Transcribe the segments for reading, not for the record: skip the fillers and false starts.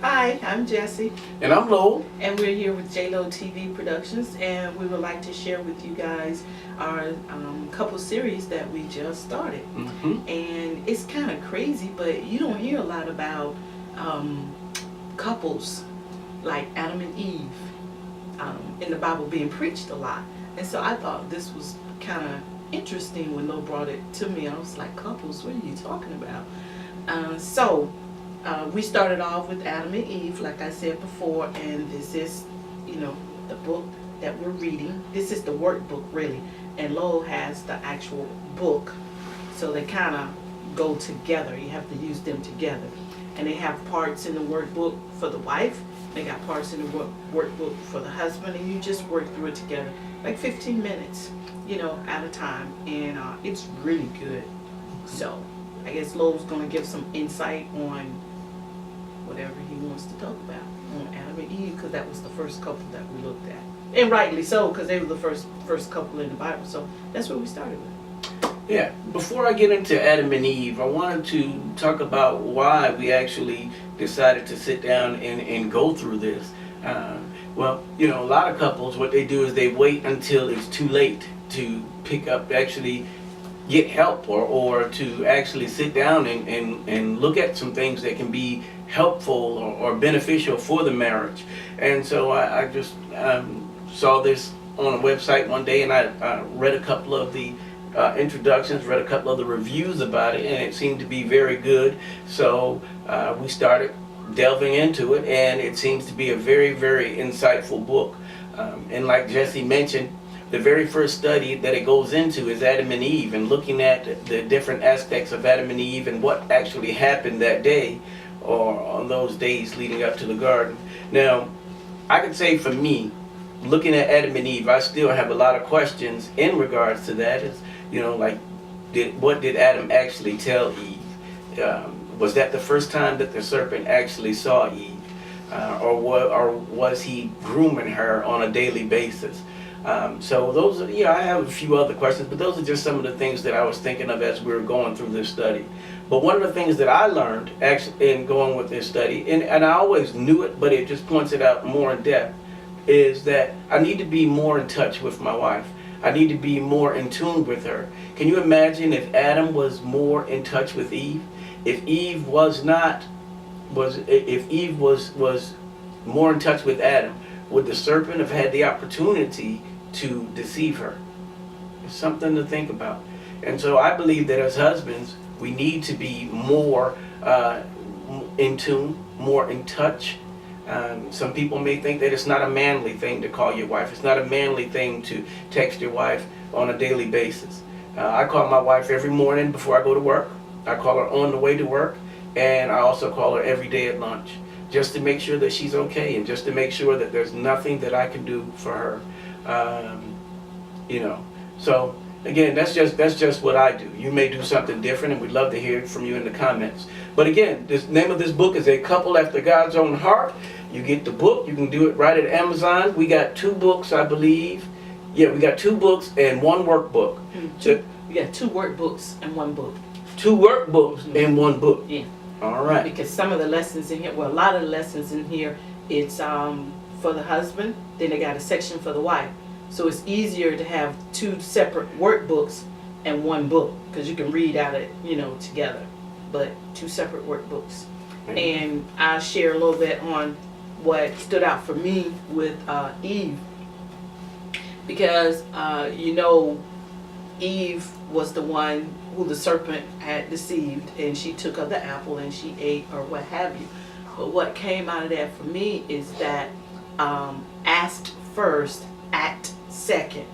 Hi, I'm Jessie, And I'm Lowell. and we're here with JLo TV Productions, and we would like to share with you guys our couple series that we just started. And it's kind of crazy, but you don't hear a lot about couples like Adam and Eve in the Bible being preached a lot. And so I thought this was kind of interesting when Lo brought it to me. I was like, couples, what are you talking about? We started off with Adam and Eve, like I said before, and this is, the book that we're reading. This is the workbook, really, and Lowell has the actual book, so they kind of go together. You have to use them together, and they have parts in the workbook for the wife. They got parts in the workbook for the husband, and you just work through it together, like 15 minutes, at a time, and it's really good. So I guess Lowell's gonna give some insight on whatever he wants to talk about on Adam and Eve, because that was the first couple that we looked at, and rightly so, because they were the first couple in the Bible. So that's what we started with. Yeah, before I get into Adam and Eve, I wanted to talk about why we actually decided to sit down and go through this. Well, a lot of couples, what they do is they wait until it's too late to pick up, actually get help, or to actually sit down and look at some things that can be helpful or beneficial for the marriage. And so I just saw this on a website one day, and I read a couple of the introductions, read a couple of the reviews about it, and it seemed to be very good. So we started delving into it, and it seems to be a very, very insightful book. And like Jesse mentioned, the very first study that it goes into is Adam and Eve, and looking at the different aspects of Adam and Eve and what actually happened that day, or on those days leading up to the garden. Now, I could say for me, looking at Adam and Eve, I still have a lot of questions in regards to that. Is, like, what did Adam actually tell Eve? Was that the first time that the serpent actually saw Eve? Or was he grooming her on a daily basis? So those are, I have a few other questions, but those are just some of the things that I was thinking of as we were going through this study. But one of the things that I learned actually in going with this study, and I always knew it, but it just points it out more in depth, is that I need to be more in touch with my wife. I need to be more in tune with her. Can you imagine if Adam was more in touch with Eve? If Eve was more in touch with Adam, would the serpent have had the opportunity to deceive her? It's something to think about. And so I believe that as husbands, we need to be more in tune, more in touch. Some people may think that it's not a manly thing to call your wife. It's not a manly thing to text your wife on a daily basis. I call my wife every morning before I go to work. I call her on the way to work, and I also call her every day at lunch, just to make sure that she's okay, and just to make sure that there's nothing that I can do for her. So again, that's just what I do. You may do something different, and we'd love to hear from you in the comments. But again, the name of this book is A Couple After God's Own Heart. You get the book. You can do it right at Amazon. We got 2 books, I believe. Yeah, we got 2 books and 1 workbook. We got 2 workbooks and 1 book. 2 workbooks and 1 book. Yeah. All right. Because some of the lessons in here, well, a lot of the lessons in here, it's for the husband. Then they got a section for the wife. So it's easier to have 2 separate workbooks and 1 book, because you can read out it, together. But 2 separate workbooks. Mm-hmm. And I'll share a little bit on what stood out for me with Eve, because Eve was the one who the serpent had deceived, and she took of the apple and she ate, or what have you. But what came out of that for me is that ask first, act second.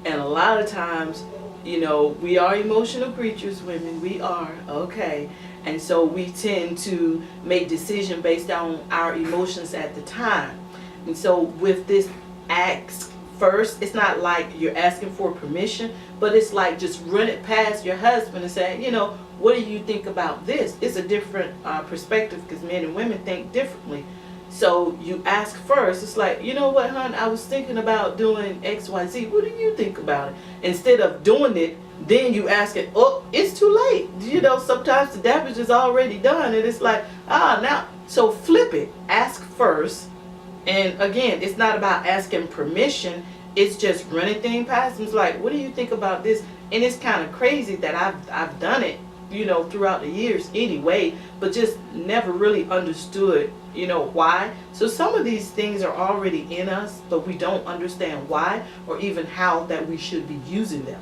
And a lot of times, we are emotional creatures, women, we are, okay. And so we tend to make decisions based on our emotions at the time. And so with this ask first, it's not like you're asking for permission, but it's like just run it past your husband and say, what do you think about this? It's a different perspective, because men and women think differently. So you ask first. It's like, you know what, hon, I was thinking about doing X, Y, Z. What do you think about it? Instead of doing it, then you ask it, oh, it's too late. Sometimes the damage is already done. And it's like, now So flip it. Ask first. And again, it's not about asking permission. It's just running things past them. It's like, what do you think about this? And it's kind of crazy that I've done it, throughout the years anyway, but just never really understood, why. So some of these things are already in us, but we don't understand why or even how that we should be using them.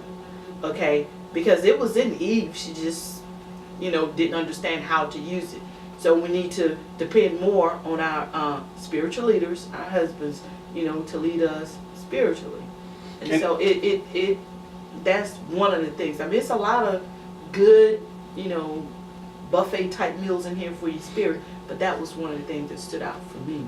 Okay? Because it was in Eve. She just, didn't understand how to use it. So we need to depend more on our spiritual leaders, our husbands, to lead us spiritually. And so it that's one of the things. I mean, it's a lot of good, buffet type meals in here for your spirit, but that was one of the things that stood out for me.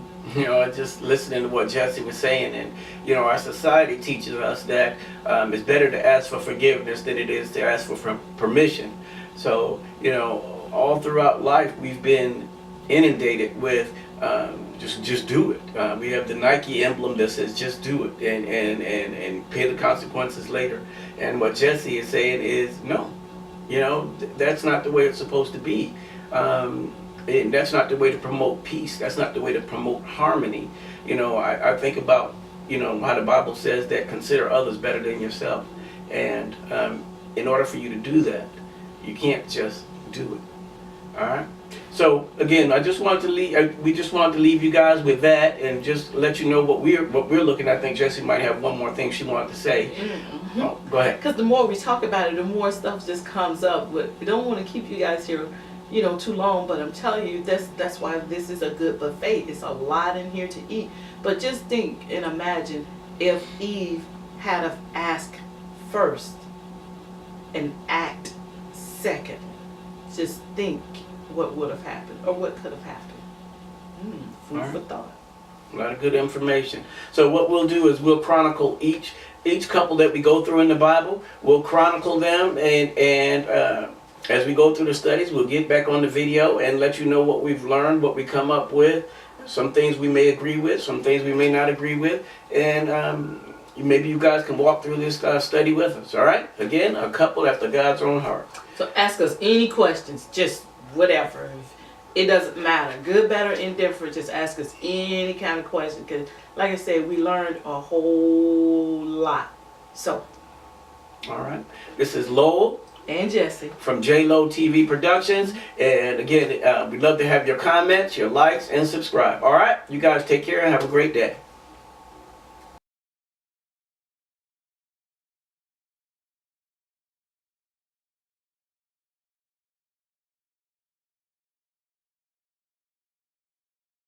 Just listening to what Jesse was saying, and our society teaches us that it's better to ask for forgiveness than it is to ask for permission. So all throughout life we've been inundated with just do it. We have the Nike emblem that says just do it and pay the consequences later. And what Jesse is saying is no, that's not the way it's supposed to be. And that's not the way to promote peace. That's not the way to promote harmony. I think about how the Bible says that consider others better than yourself. And in order for you to do that, you can't just do it. All right. So again, we just wanted to leave you guys with that, and just let you know what we're looking at. I think Jessie might have one more thing she wanted to say. Mm-hmm. Oh, go ahead. Because the more we talk about it, the more stuff just comes up. But we don't want to keep you guys here, too long. But I'm telling you, that's why this is a good buffet. It's a lot in here to eat. But just think and imagine if Eve had to ask first and act second. Just think what would have happened or what could have happened. Food for thought. A lot of good information. So what we'll do is we'll chronicle each couple that we go through in the Bible. We'll chronicle them, and as we go through the studies, we'll get back on the video and let you know what we've learned, what we come up with. Some things we may agree with, some things we may not agree with, and maybe you guys can walk through this study with us. All right? Again, a couple after God's own heart. So ask us any questions, just whatever. It doesn't matter. Good, bad, or indifferent. Just ask us any kind of question. Because, like I said, we learned a whole lot. So. All right. This is Lowell. And Jesse. From J-Lo TV Productions. And again, we'd love to have your comments, your likes, and subscribe. All right? You guys take care and have a great day.